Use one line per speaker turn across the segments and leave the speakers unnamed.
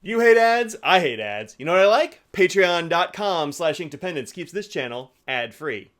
You hate ads? I hate ads. You know what I like? Patreon.com/inkdependence keeps this channel ad-free.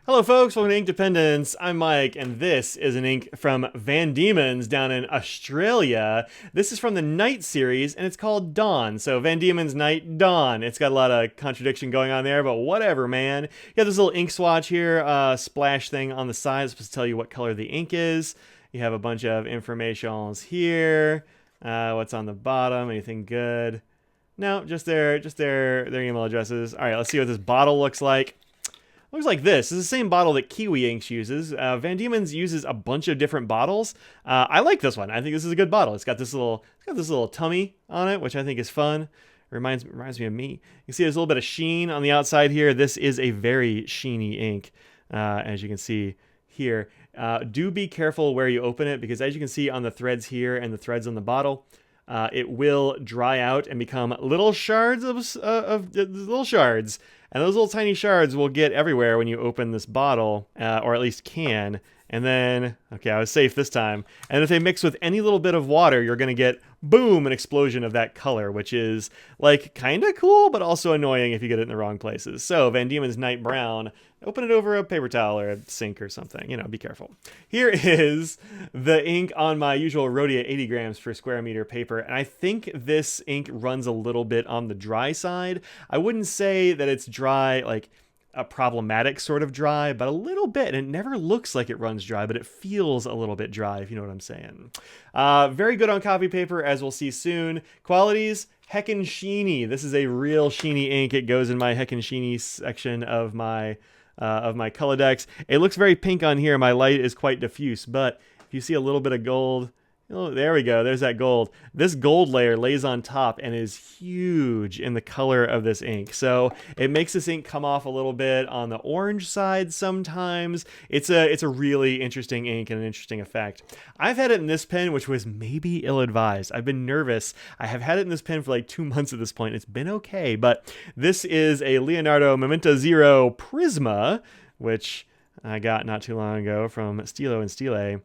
Hello folks, welcome to Ink Dependence. I'm Mike, and this is an ink from Van Dieman's down in Australia. This is from the Night series, and it's called Dawn. So Van Dieman's Night, Dawn. It's got a lot of contradiction going on there, but whatever, man. You have this little ink swatch here, splash thing on the side. It's supposed to tell you what color the ink is. You have a bunch of informationals here. What's on the bottom? Anything good? No, just their email addresses. All right, let's see what this bottle looks like. Looks like this. This is the same bottle that Kiwi Inks uses. Van Dieman's uses a bunch of different bottles. I like this one. I think this is a good bottle. It's got this little tummy on it, which I think is fun. Reminds me of me. You can see there's a little bit of sheen on the outside here. This is a very sheeny ink, as you can see here. Do be careful where you open it, because as you can see on the threads here and the threads on the bottle, it will dry out and become little shards of little shards. And those little tiny shards will get everywhere when you open this bottle, or at least can. And then, okay, I was safe this time. And if they mix with any little bit of water, you're going to get, boom, an explosion of that color, which is, like, kind of cool, but also annoying if you get it in the wrong places. So, Van Dieman's Night Brown, open it over a paper towel or a sink or something. You know, be careful. Here is the ink on my usual Rhodia 80 grams per square meter paper. And I think this ink runs a little bit on the dry side. I wouldn't say that it's dry, like, a problematic sort of dry, but a little bit. And it never looks like it runs dry, but it feels a little bit dry, if you know what I'm saying. Very good on copy paper, as we'll see soon. Qualities, heckin' sheeny. This is a real sheeny ink. It goes in my heckin' sheeny section of my Colodex. It looks very pink on here. My light is quite diffuse, but if you see a little bit of gold, oh, there we go. There's that gold. This gold layer lays on top and is huge in the color of this ink. So it makes this ink come off a little bit on the orange side sometimes. It's a really interesting ink and an interesting effect. I've had it in this pen, which was maybe ill-advised. I've been nervous. I have had it in this pen for like 2 months at this point. It's been okay, but this is a Leonardo Memento Zero Prisma, which I got not too long ago from Stilo and Stile.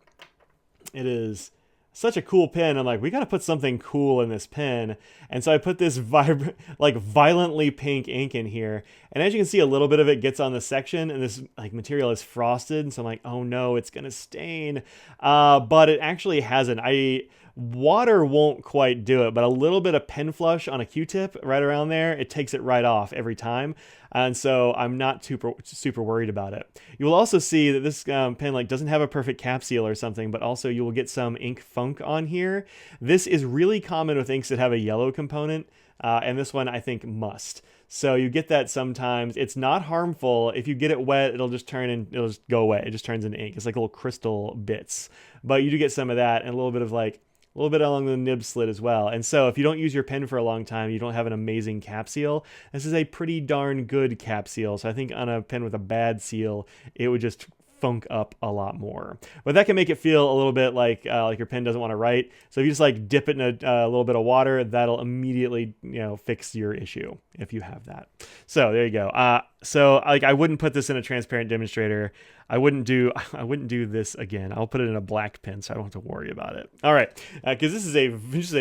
It is such a cool pen. I'm like, we got to put something cool in this pen. And so I put this violently pink ink in here. And as you can see, a little bit of it gets on the section, and this like material is frosted. And so I'm like, oh no, it's going to stain. But it actually hasn't. Water won't quite do it, but a little bit of pen flush on a Q-tip right around there, it takes it right off every time. And so I'm not super worried about it. You will also see that this pen like doesn't have a perfect cap seal or something, but also you will get some ink funk on here. This is really common with inks that have a yellow component, and this one I think must. So you get that sometimes. It's not harmful. If you get it wet, it'll just go away. It just turns into ink. It's like little crystal bits. But you do get some of that, and a little bit along the nib slit as well. And so if you don't use your pen for a long time, you don't have an amazing cap seal, this is a pretty darn good cap seal. So I think on a pen with a bad seal, it would just funk up a lot more. But that can make it feel a little bit like your pen doesn't want to write. So if you just like dip it in a little bit of water, that'll immediately, fix your issue if you have that. So there you go. So like I wouldn't put this in a transparent demonstrator. I wouldn't do this again. I'll put it in a black pen so I don't have to worry about it. All right, because this is a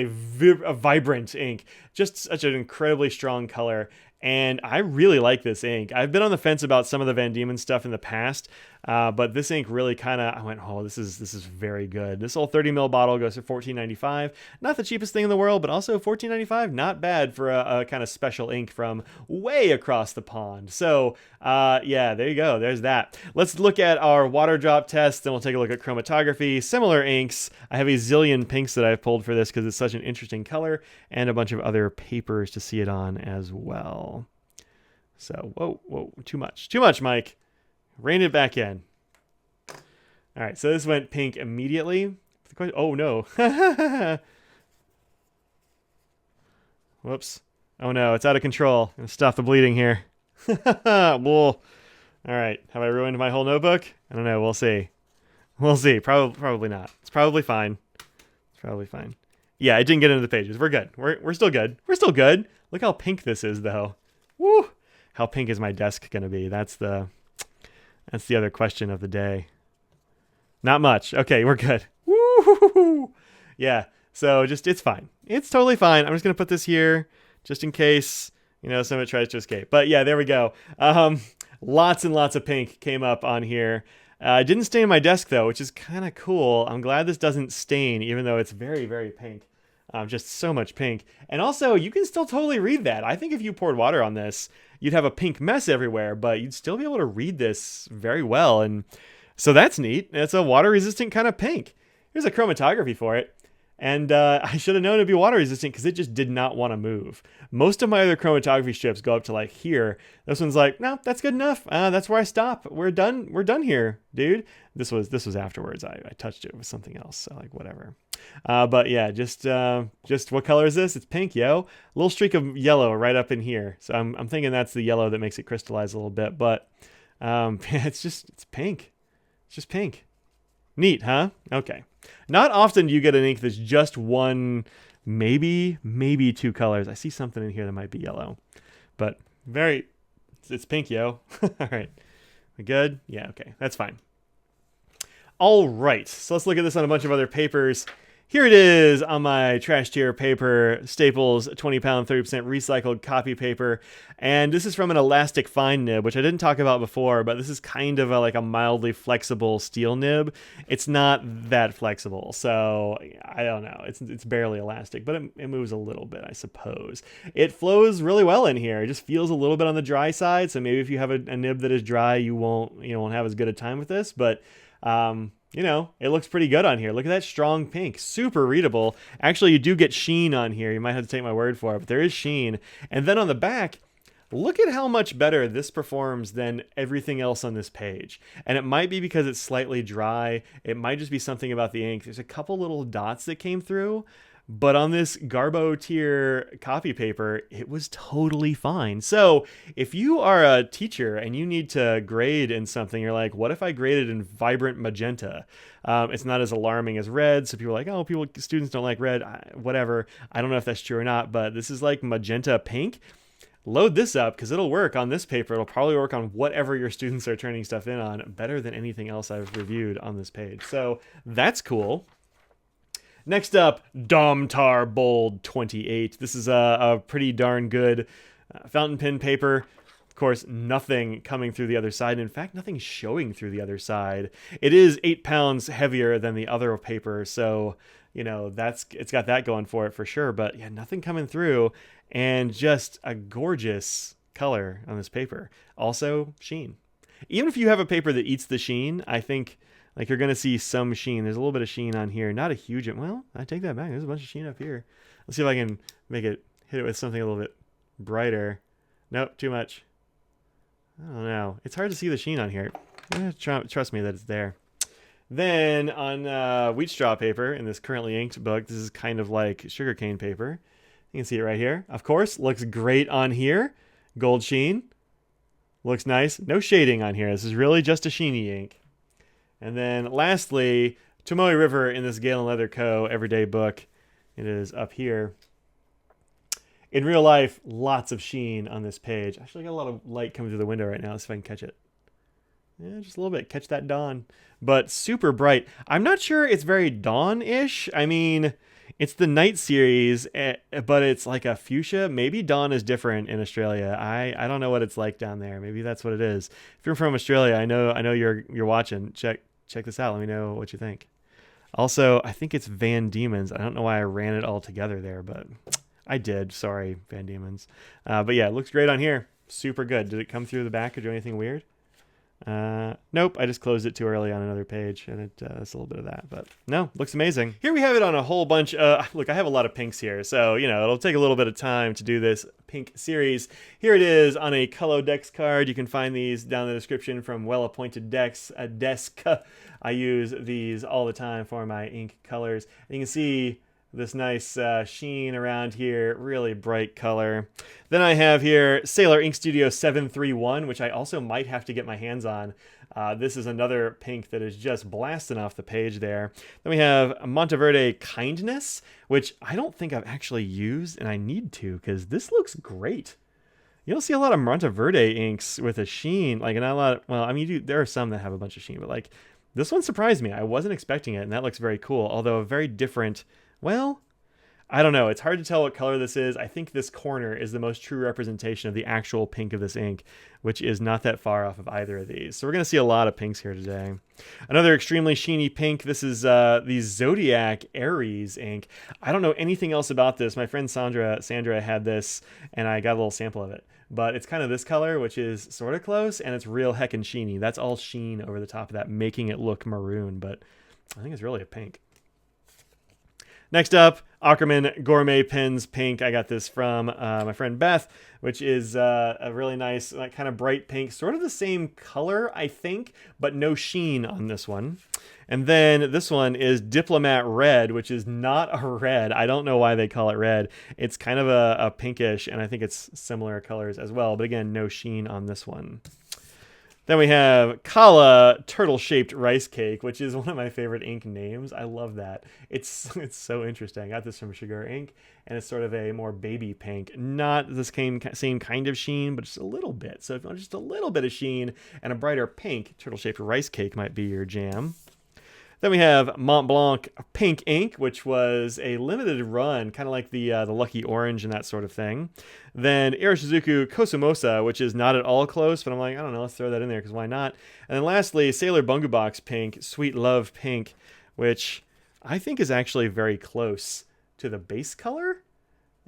vibrant ink, just such an incredibly strong color. And I really like this ink. I've been on the fence about some of the Van Dieman stuff in the past, but this ink really I went, oh, this is very good. This little 30 ml bottle goes for $14.95. Not the cheapest thing in the world, but also $14.95. Not bad for a kind of special ink from way across the pond. So yeah, there you go. There's that. Let's look at our water drop test, then we'll take a look at chromatography. Similar inks. I have a zillion pinks that I've pulled for this because it's such an interesting color, and a bunch of other papers to see it on as well. So, whoa, too much, Mike. Rein it back in. All right, so this went pink immediately. Oh, no. Whoops. Oh, no, it's out of control. I'm going to stop the bleeding here. Well, all right, have I ruined my whole notebook? I don't know. We'll see. Probably not. It's probably fine. Yeah, it didn't get into the pages. We're good. We're still good. Look how pink this is, though. Woo! How pink is my desk going to be? That's the other question of the day. Not much. Okay, we're good. Woo! Woo! Yeah. So just, it's fine. It's totally fine. I'm just going to put this here just in case, some of it tries to escape. But yeah, there we go. Lots and lots of pink came up on here. Didn't stain my desk though, which is kind of cool. I'm glad this doesn't stain, even though it's very, very pink. Just so much pink. And also, you can still totally read that. I think if you poured water on this, you'd have a pink mess everywhere, but you'd still be able to read this very well. And so that's neat. It's a water-resistant kind of pink. Here's a chromatography for it. And I should have known it'd be water resistant because it just did not want to move. Most of my other chromatography strips go up to like here. This one's like, no, that's good enough. That's where I stop. We're done. We're done here, dude. This was afterwards. I touched it with something else. So like whatever. But yeah, just what color is this? It's pink, yo. A little streak of yellow right up in here. So I'm thinking that's the yellow that makes it crystallize a little bit. But it's pink. It's just pink. Neat, huh? Okay. Not often do you get an ink that's just one, maybe two colors. I see something in here that might be yellow, but it's pink, yo. All right. We good? Yeah, okay. That's fine. All right. So let's look at this on a bunch of other papers. Here it is on my trash tier paper, Staples 20-pound, 30% recycled copy paper. And this is from an elastic fine nib, which I didn't talk about before, but this is kind of like a mildly flexible steel nib. It's not that flexible, so I don't know. It's barely elastic, but it moves a little bit, I suppose. It flows really well in here. It just feels a little bit on the dry side, so maybe if you have a nib that is dry, you won't have as good a time with this, but it looks pretty good on here. Look at that strong pink. Super readable. Actually, you do get sheen on here. You might have to take my word for it, but there is sheen. And then on the back, look at how much better this performs than everything else on this page. And it might be because it's slightly dry. It might just be something about the ink. There's a couple little dots that came through. But on this Garbo tier copy paper, it was totally fine. So if you are a teacher and you need to grade in something, you're like, what if I graded in vibrant magenta? It's not as alarming as red. So people are like, oh, students don't like red, whatever. I don't know if that's true or not, but this is like magenta pink. Load this up because it'll work on this paper. It'll probably work on whatever your students are turning stuff in on better than anything else I've reviewed on this page. So that's cool. Next up, Domtar Bold 28. This is a pretty darn good fountain pen paper. Of course, nothing coming through the other side. In fact, nothing showing through the other side. It is 8 pounds heavier than the other paper, so it's got that going for it for sure. But yeah, nothing coming through, and just a gorgeous color on this paper. Also, sheen. Even if you have a paper that eats the sheen, I think like you're going to see some sheen. There's a little bit of sheen on here. Not a huge, well, I take that back. There's a bunch of sheen up here. Let's see if I can hit it with something a little bit brighter. Nope, too much. I don't know. It's hard to see the sheen on here. Trust me that it's there. Then on wheat straw paper in this currently inked book, this is kind of like sugarcane paper. You can see it right here. Of course, looks great on here. Gold sheen. Looks nice. No shading on here. This is really just a sheeny ink. And then lastly, Tomoe River in this Gale and Leather Co. Everyday book. It is up here. In real life, lots of sheen on this page. Actually, I got a lot of light coming through the window right now. Let's see if I can catch it. Yeah, just a little bit. Catch that dawn. But super bright. I'm not sure it's very dawn-ish. I mean, it's the night series, but it's like a fuchsia. Maybe dawn is different in Australia. I don't know what it's like down there. Maybe that's what it is. If you're from Australia, I know you're watching. Check this out. Let me know what you think. Also, I think it's Van Dieman's. I don't know why I ran it all together there, but I did. Sorry, Van Dieman's. But yeah, it looks great on here. Super good. Did it come through the back or do anything weird? Nope, I just closed it too early on another page, and it's a little bit of that, but no, looks amazing. Here we have it on a whole bunch. Look, I have a lot of pinks here, so it'll take a little bit of time to do this pink series. Here it is on a Color Decks card. You can find these down in the description from Well Appointed Desk. I use these all the time for my ink colors. And you can see this nice sheen around here, really bright color. Then I have here Sailor Ink Studio 731, which I also might have to get my hands on. This is another pink that is just blasting off the page there. Then we have Monteverde Kindness, which I don't think I've actually used, and I need to because this looks great. You don't see a lot of Monteverde inks with a sheen, like not a lot. Well, I mean, there are some that have a bunch of sheen, but like This one surprised me. I wasn't expecting it, and that looks very cool, although a very different, well, I don't know. It's hard to tell what color this is. I think this corner is the most true representation of the actual pink of this ink, which is not that far off of either of these. So we're going to see a lot of pinks here today. Another extremely sheeny pink. This is the Zodiac Aries ink. I don't know anything else about this. My friend Sandra had this, and I got a little sample of it. But it's kind of this color, which is sort of close, and it's real heckin' sheeny. That's all sheen over the top of that, making it look maroon, but I think it's really a pink. Next up, Ackerman Gourmet Pens Pink. I got this from my friend Beth, which is a really nice, like, kind of bright pink, sort of the same color, I think, but no sheen on this one. And then this one is Diplomat Red, which is not a red. I don't know why they call it red. It's kind of a pinkish, and I think it's similar colors as well. But again, no sheen on this one. Then we have Kala Turtle-Shaped Rice Cake, which is one of my favorite ink names. I love that. It's so interesting. I got this from Sugar Ink, and it's sort of a more baby pink. Not the same kind of sheen, but just a little bit. So if you want just a little bit of sheen and a brighter pink, Turtle-Shaped Rice Cake might be your jam. Then we have Mont Blanc Pink Ink, which was a limited run, kind of like the Lucky Orange and that sort of thing. Then Iroshizuku Kosumosa, which is not at all close, but I'm like, I don't know, let's throw that in there because why not? And then lastly, Sailor Bungu Box Pink, Sweet Love Pink, which I think is actually very close to the base color.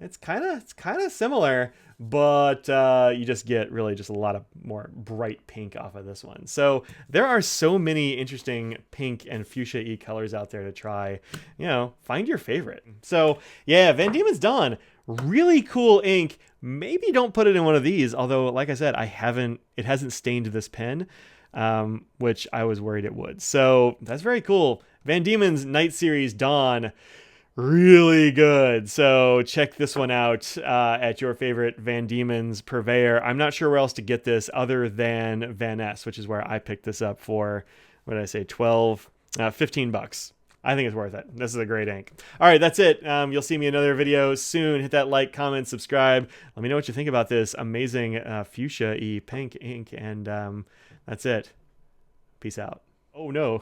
It's kind of similar, but you just get really just a lot of more bright pink off of this one. So there are so many interesting pink and fuchsia-y colors out there to try. You know, find your favorite. So yeah, Van Diemen's Dawn, really cool ink. Maybe don't put it in one of these, although like I said, it hasn't stained this pen, which I was worried it would. So that's very cool. Van Diemen's Night Series Dawn. Really good. So check this one out at your favorite Van Diemen's purveyor. I'm not sure where else to get this other than Van Ness, which is where I picked this up for, what did I say, 15 bucks. I think it's worth it. This is a great ink. All right, that's it. You'll see me in another video soon. Hit that like, comment, subscribe. Let me know what you think about this amazing fuchsia-y pink ink. And that's it. Peace out. Oh, no.